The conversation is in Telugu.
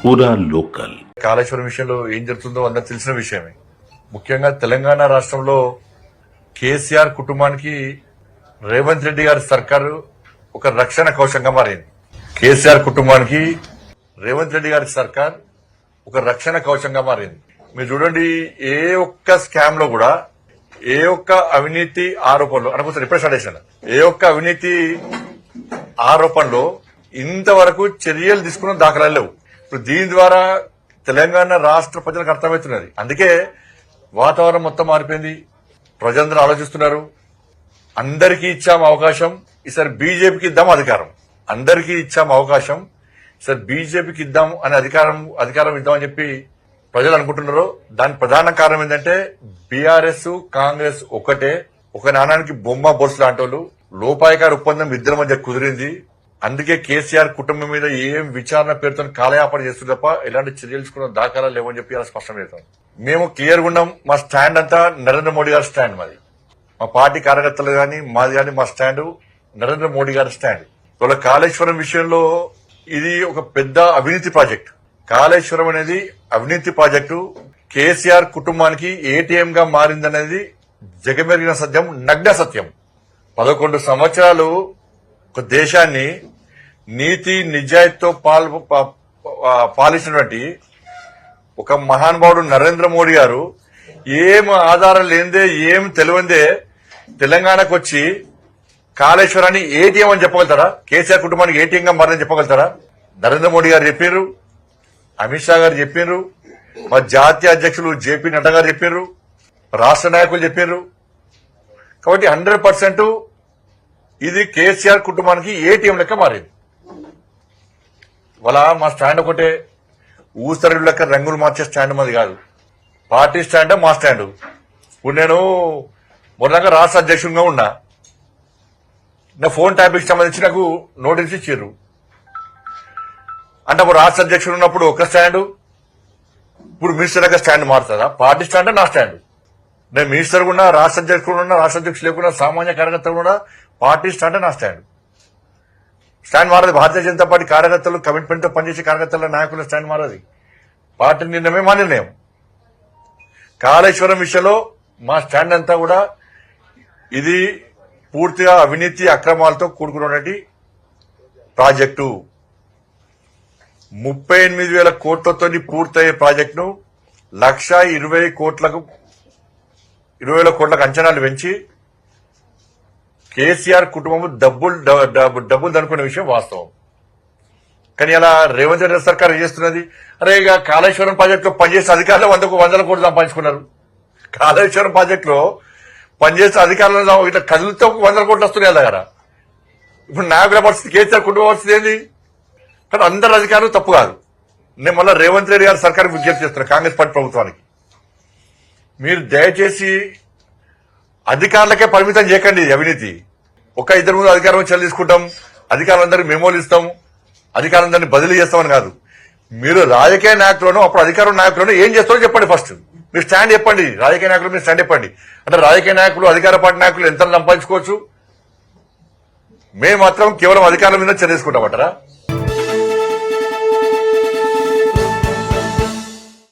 పూరా లోకల్. కాళేశ్వరం విషయంలో ఏం జరుగుతుందో అందరికి తెలిసిన విషయమే. ముఖ్యంగా తెలంగాణ రాష్ట్రంలో కేసీఆర్ కుటుంబానికి రేవంత్ రెడ్డి గారి సర్కారు ఒక రక్షణ కవచంగా మారింది. కేసీఆర్ కుటుంబానికి రేవంత్ రెడ్డి గారి సర్కార్ ఒక రక్షణ కవచంగా మారింది. మీరు చూడండి, ఏ ఒక్క స్కామ్ లో కూడా, ఏ ఒక్క అవినీతి ఆరోపణలో అనుకుంటారు రిప్రజెంటేషన్, ఏ ఒక్క అవినీతి ఆరోపణలో ఇంతవరకు చర్యలు తీసుకున్న దాఖలాలు లేవు. ఇప్పుడు దీని ద్వారా తెలంగాణ రాష్ట్ర ప్రజలకు అర్థమవుతున్నది. అందుకే వాతావరణం మొత్తం మారిపోయింది. ప్రజలందరూ ఆలోచిస్తున్నారు, అందరికీ ఇచ్చాం అవకాశం, ఈసారి బీజేపీకి ఇద్దాం అధికారం. అందరికీ ఇచ్చాం అవకాశం, ఈసారి బీజేపీకి ఇద్దాం అనే అధికారం ఇద్దామని చెప్పి ప్రజలు అనుకుంటున్నారు. దాని ప్రధాన కారణం ఏంటంటే బీఆర్ఎస్ కాంగ్రెస్ ఒకటే, ఒక నాణానికి బొమ్మ బొరుసు లాంటి వాళ్ళు. లోపాయకార ఒప్పందం ఇద్దరి మధ్య కుదిరింది. అందుకే కేసీఆర్ కుటుంబం మీద ఏం విచారణ పేరుతో కాలయాపన చేస్తుంది తప్ప ఎలాంటి చర్యలు తీసుకున్న దాఖలా లేవని చెప్పి అలా స్పష్టం చేస్తాం. మేము క్లియర్గా ఉన్నాం. మా స్టాండ్ అంతా నరేంద్ర మోడీ గారి స్టాండ్. మాది, మా పార్టీ కార్యకర్తలు గాని మాది గాని, మా స్టాండ్ నరేంద్ర మోడీ గారి స్టాండ్. ఇవాళ కాళేశ్వరం విషయంలో ఇది ఒక పెద్ద అవినీతి ప్రాజెక్ట్. కాళేశ్వరం అనేది అవినీతి ప్రాజెక్టు. కేసీఆర్ కుటుంబానికి ఏటీఎం గా మారిందనేది జగమెరిగిన సత్యం, నగ్న సత్యం. 11 సంవత్సరాలు ఒక దేశాన్ని నీతి నిజాయితీతో పాలించినటువంటి ఒక మహానుభావుడు నరేంద్ర మోడీ గారు ఏం ఆధారం లేనిదే, ఏం తెలియందే తెలంగాణకు వచ్చి కాళేశ్వరాన్ని ఏటీఎం అని చెప్పగలుగుతారా? కేసీఆర్ కుటుంబానికి ఏటీఎం గా మారని చెప్పగలుగుతారా? నరేంద్ర మోడీ గారు చెప్పారు, అమిత్ షా గారు చెప్పారు, మా జాతీయ అధ్యక్షులు జేపీ నడ్డా గారు చెప్పారు, రాష్ట్ర నాయకులు చెప్పారు. కాబట్టి 100% ఇది కేసీఆర్ కుటుంబానికి ఏటీఎం లెక్క మారింది. వాళ్ళ మా స్టాండ్ ఒకటే, ఊసరి లెక్క రంగులు మార్చే స్టాండ్ మాది కాదు. పార్టీ స్టాండ్ మా స్టాండ్. ఇప్పుడు నేను మొదలంగా రాష్ట్ర అధ్యక్షుడిగా ఉన్నా. నా ఫోన్ ట్యాపింగ్ సంబంధించి నాకు నోటీస్ ఇచ్చారు. అంటే అప్పుడు రాష్ట్ర అధ్యక్షుడు ఉన్నప్పుడు ఒక స్టాండ్, ఇప్పుడు మినిస్టర్ దగ్గర స్టాండ్ మారుతుందా? పార్టీ స్టాండ్ నా స్టాండ్. నేను మినిస్టర్ ఉన్నా, రాష్ట్ర అధ్యక్షుడు ఉన్నా, రాష్ట్ర అధ్యక్షుడు లేకున్నా, సామాన్య కార్యకర్తలు కూడా పార్టీ స్టాండ్ నా స్టాండ్. స్టాండ్ మారదు. భారతీయ జనతా పార్టీ కార్యకర్తలు, కమిట్మెంట్ తో పనిచేసే కార్యకర్తల నాయకుల స్టాండ్ మారది. పార్టీ నిర్ణయమే మా నిర్ణయం. కాళేశ్వరం విషయంలో మా స్టాండ్ అంతా కూడా ఇది పూర్తిగా అవినీతి అక్రమాలతో కూడుకున్నటువంటి ప్రాజెక్టు. 38,000 కోట్లతో పూర్తయ్యే ప్రాజెక్టును 1,20,000 కోట్లకు అంచనాలు పెంచి కేసీఆర్ కుటుంబం డబ్బులు దనుకునే విషయం వాస్తవం. కానీ అలా రేవంత్ రెడ్డి సర్కార్ ఏం చేస్తున్నది? అరే, ఇక కాళేశ్వరం ప్రాజెక్టులో పనిచేసే అధికారులు 100 కోట్లు సంపాదించుకున్నారు. కాళేశ్వరం ప్రాజెక్టులో పనిచేసే అధికారులు ఇట్లా కదులుతో 100 కోట్లు వస్తున్నాయి దగ్గర. ఇప్పుడు నాయకుల పరిస్థితి, కేసీఆర్ కుటుంబ పరిస్థితి ఏంది? కానీ అందరు అధికారులు తప్పు కాదు. నేను మళ్ళీ రేవంత్ రెడ్డి గారి సర్కార్కి విజ్ఞప్తి చేస్తున్నా, కాంగ్రెస్ పార్టీ ప్రభుత్వానికి, మీరు దయచేసి అధికారులకే పరిమితం చేయకండి అవినీతి. ఒక 2 అధికారం చర్యలు తీసుకుంటాం, అధికారులందరికీ మెమోలు ఇస్తాం, అధికారులందరినీ బదిలీ చేస్తామని కాదు. మీరు రాజకీయ నాయకులను, అప్పుడు అధికార నాయకులను ఏం చేస్తారో చెప్పండి. ఫస్ట్ మీరు స్టాండ్ చెప్పండి. రాజకీయ నాయకులు మీరు స్టాండ్ చెప్పండి. అంటే రాజకీయ నాయకులు, అధికార పార్టీ నాయకులు ఎంత సంపాదించుకోవచ్చు, మేము మాత్రం కేవలం అధికారుల మీద చర్య తీసుకుంటామంటారా?